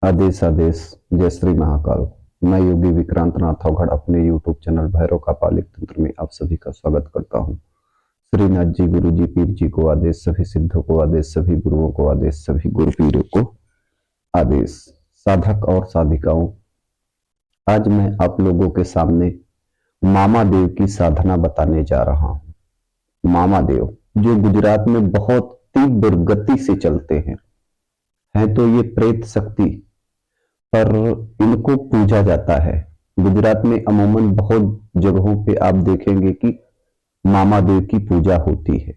आदेश आदेश। जय श्री महाकाल। मैं योगी विक्रांत नाथ अवघड़ अपने YouTube चैनल भैरव का पालिक तंत्र में आप सभी का स्वागत करता हूँ। श्रीनाथ जी, गुरु जी, पीर जी को आदेश, सभी सिद्धों को आदेश, सभी गुरुओं को आदेश, सभी गुरु पीरों को आदेश। साधक और साधिकाओं, आज मैं आप लोगों के सामने मामा देव की साधना बताने जा रहा हूँ। मामा देव जो गुजरात में बहुत तीव्र गति से चलते हैं तो ये प्रेत शक्ति, पर इनको पूजा जाता है। गुजरात में अमूमन बहुत जगहों पे आप देखेंगे कि मामा देव की पूजा होती है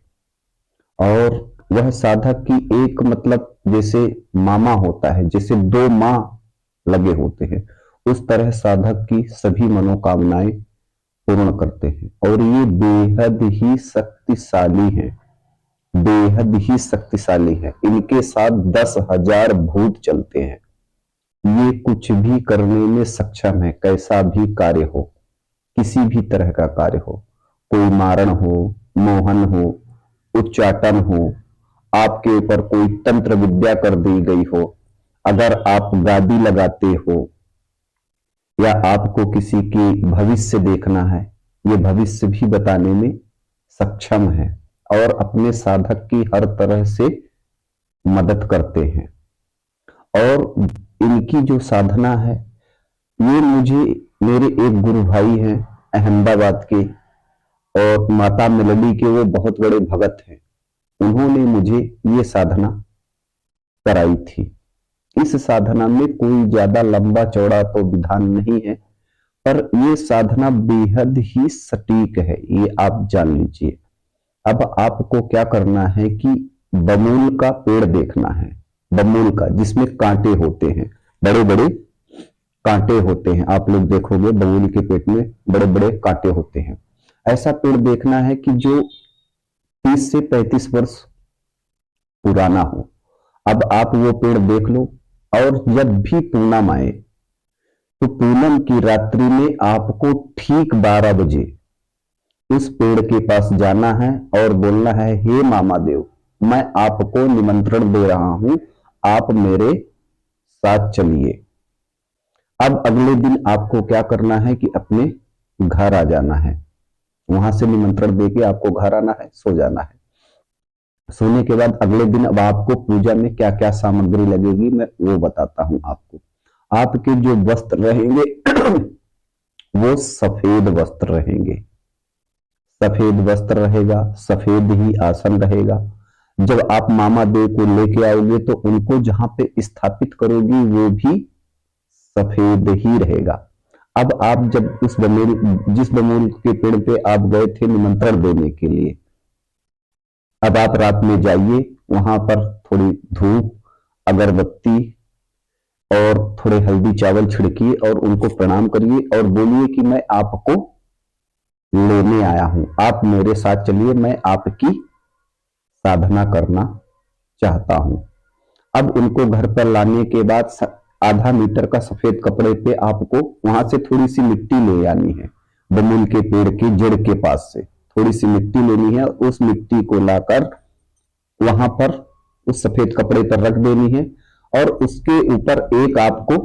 और वह साधक की एक मतलब जैसे मामा होता है, जैसे दो माँ लगे होते हैं, उस तरह साधक की सभी मनोकामनाएं पूर्ण करते हैं और ये बेहद ही शक्तिशाली है, बेहद ही शक्तिशाली है। इनके साथ 10,000 भूत चलते हैं। ये कुछ भी करने में सक्षम है, कैसा भी कार्य हो, किसी भी तरह का कार्य हो, कोई मारण हो, मोहन हो, उच्चाटन हो, आपके ऊपर कोई तंत्र विद्या कर दी गई हो, अगर आप गादी लगाते हो या आपको किसी की भविष्य देखना है, ये भविष्य भी बताने में सक्षम है और अपने साधक की हर तरह से मदद करते हैं। और इनकी जो साधना है, ये मुझे मेरे एक गुरु भाई हैं अहमदाबाद के और माता मेलडी के, वो बहुत बड़े भगत हैं, उन्होंने मुझे ये साधना कराई थी। इस साधना में कोई ज्यादा लंबा चौड़ा तो विधान नहीं है, पर ये साधना बेहद ही सटीक है, ये आप जान लीजिए। अब आपको क्या करना है कि बमूल का पेड़ देखना है, बमूल का, जिसमें कांटे होते हैं, बड़े बड़े कांटे होते हैं। आप लोग देखोगे बमूल के पेट में बड़े बड़े कांटे होते हैं। ऐसा पेड़ देखना है कि जो 30 से 35 वर्ष पुराना हो। अब आप वो पेड़ देख लो और जब भी पूनम आए तो पूनम की रात्रि में आपको ठीक 12 बजे उस पेड़ के पास जाना है और बोलना है, हे मामा देव, मैं आपको निमंत्रण दे रहा हूं, आप मेरे साथ चलिए। अब अगले दिन आपको क्या करना है कि अपने घर आ जाना है, वहां से निमंत्रण देके आपको घर आना है, सो जाना है। सोने के बाद अगले दिन अब आपको पूजा में क्या क्या सामग्री लगेगी मैं वो बताता हूं आपको। आपके जो वस्त्र रहेंगे वो सफेद वस्त्र रहेंगे, सफेद वस्त्र रहेगा, सफेद ही आसन रहेगा। जब आप मामा देव को लेके आओगे तो उनको जहां पे स्थापित करोगी वो भी सफेद ही रहेगा। अब आप जब उस जिस बमूल के पेड़ पे आप गए थे निमंत्रण देने के लिए, अब आप रात में जाइए, वहां पर थोड़ी धूप, अगरबत्ती और थोड़े हल्दी चावल छिड़किए और उनको प्रणाम करिए और बोलिए कि मैं आपको लेने आया हूं, आप मेरे साथ चलिए, मैं आपकी साधना करना चाहता हूं। अब उनको घर पर लाने के बाद आधा मीटर का सफेद कपड़े पे आपको वहां से थोड़ी सी मिट्टी ले आनी है, बमूल के पेड़ की जड़ के पास से थोड़ी सी मिट्टी लेनी है, उस मिट्टी को लाकर वहां पर उस सफेद कपड़े पर रख देनी है और उसके ऊपर एक आपको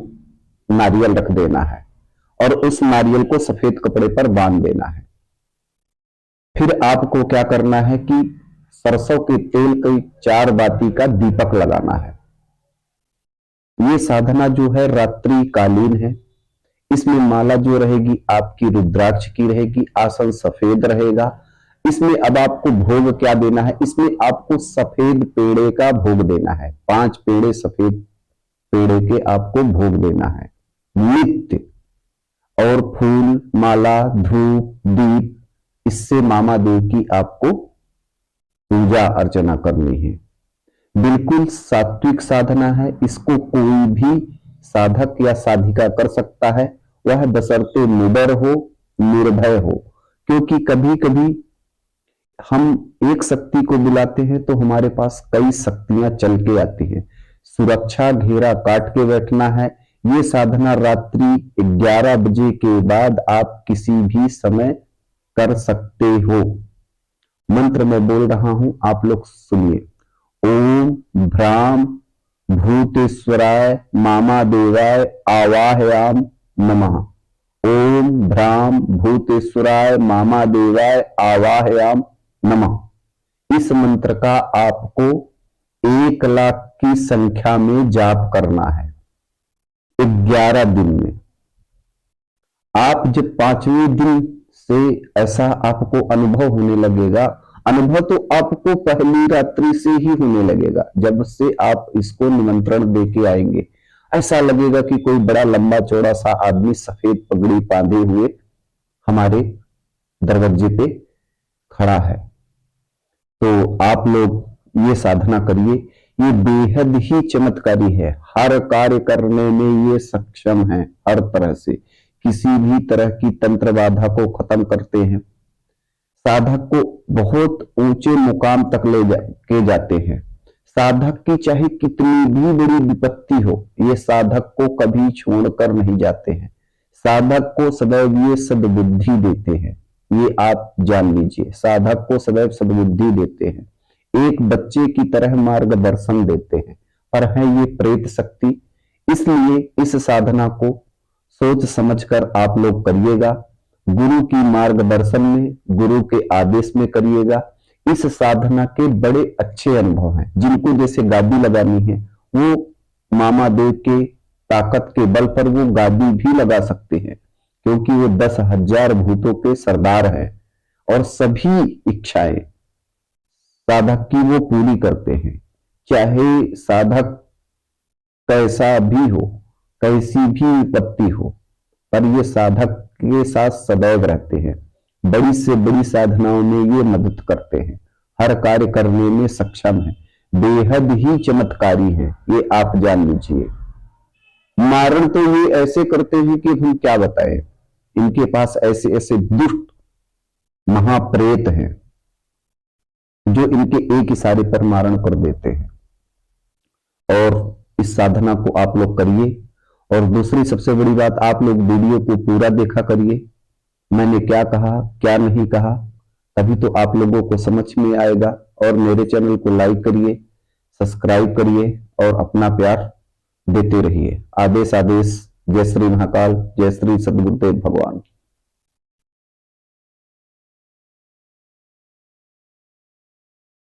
नारियल रख देना है और उस नारियल को सफेद कपड़े पर बांध देना है। फिर आपको क्या करना है कि सरसों के तेल की 4 बाती का दीपक लगाना है। ये साधना जो है रात्रि कालीन है। इसमें माला जो रहेगी आपकी रुद्राक्ष की रहेगी, आसन सफेद रहेगा। इसमें अब आपको भोग क्या देना है, इसमें आपको सफेद पेड़े का भोग देना है, 5 पेड़े सफेद पेड़े के आपको भोग देना है नित्य। और फूल, माला, धूप, दीप, इससे मामा देव की आपको पूजा अर्चना करनी है। बिल्कुल सात्विक साधना है, इसको कोई भी साधक या साधिका कर सकता है, वह बशर्ते निडर हो, निर्भय हो। क्योंकि कभी कभी हम एक शक्ति को बुलाते हैं तो हमारे पास कई शक्तियां चल के आती हैं। सुरक्षा घेरा काट के बैठना है। ये साधना रात्रि 11 बजे के बाद आप किसी भी समय कर सकते हो। मंत्र मैं बोल रहा हूं, आप लोग सुनिए। ओम भ्राम भूतेश्वराय मामादेवाय आवाहयाम नमः। ओम भ्राम भूतेश्वराय मामादेवाय आवाहयाम नमः। इस मंत्र का आपको 1 लाख की संख्या में जाप करना है 11 दिन में। आप जब 5वें दिन से ऐसा आपको अनुभव होने लगेगा, अनुभव तो आपको पहली रात्रि से ही होने लगेगा, जब से आप इसको निमंत्रण देके आएंगे। ऐसा लगेगा कि कोई बड़ा लंबा चौड़ा सा आदमी सफेद पगड़ी बांधे हुए हमारे दरवाजे पे खड़ा है। तो आप लोग ये साधना करिए, ये बेहद ही चमत्कारी है। हर कार्य करने में ये सक्षम है, हर तरह से किसी भी तरह की तंत्र बाधा को खत्म करते हैं। साधक को बहुत ऊंचे मुकाम तक के जाते हैं। साधक की चाहे कितनी भी बड़ी विपत्ति हो, ये साधक को कभी छोड़कर नहीं जाते हैं। साधक को सदैव ये सद्बुद्धि देते हैं, ये आप जान लीजिए। साधक को सदैव सद्बुद्धि देते हैं, एक बच्चे की तरह मार्गदर्शन देते हैं, पर है ये प्रेत शक्ति। इसलिए इस साधना को सोच समझकर आप लोग करिएगा, गुरु की मार्गदर्शन में, गुरु के आदेश में करिएगा। इस साधना के बड़े अच्छे अनुभव हैं। जिनको जैसे गादी लगानी है, वो मामा देव के ताकत के बल पर वो गादी भी लगा सकते हैं, क्योंकि वो 10,000 भूतों के सरदार हैं और सभी इच्छाएं साधक की वो पूरी करते हैं। चाहे साधक कैसा भी हो, कैसी भी विपत्ति हो, पर ये साधक के साथ सदैव रहते हैं। बड़ी से बड़ी साधनाओं में ये मदद करते हैं, हर कार्य करने में सक्षम है, बेहद ही चमत्कारी है, ये आप जान लीजिए। मारण तो ये ऐसे करते हैं कि हम क्या बताएं। इनके पास ऐसे ऐसे दुष्ट महाप्रेत हैं जो इनके एक इशारे पर मारण कर देते हैं। और इस साधना को आप लोग करिए। और दूसरी सबसे बड़ी बात, आप लोग वीडियो को पूरा देखा करिए, मैंने क्या कहा क्या नहीं कहा, तभी तो आप लोगों को समझ में आएगा। और मेरे चैनल को लाइक करिए, सब्सक्राइब करिए और अपना प्यार देते रहिए। आदेश आदेश। जय श्री महाकाल, जय श्री सद्गुरुदेव भगवान।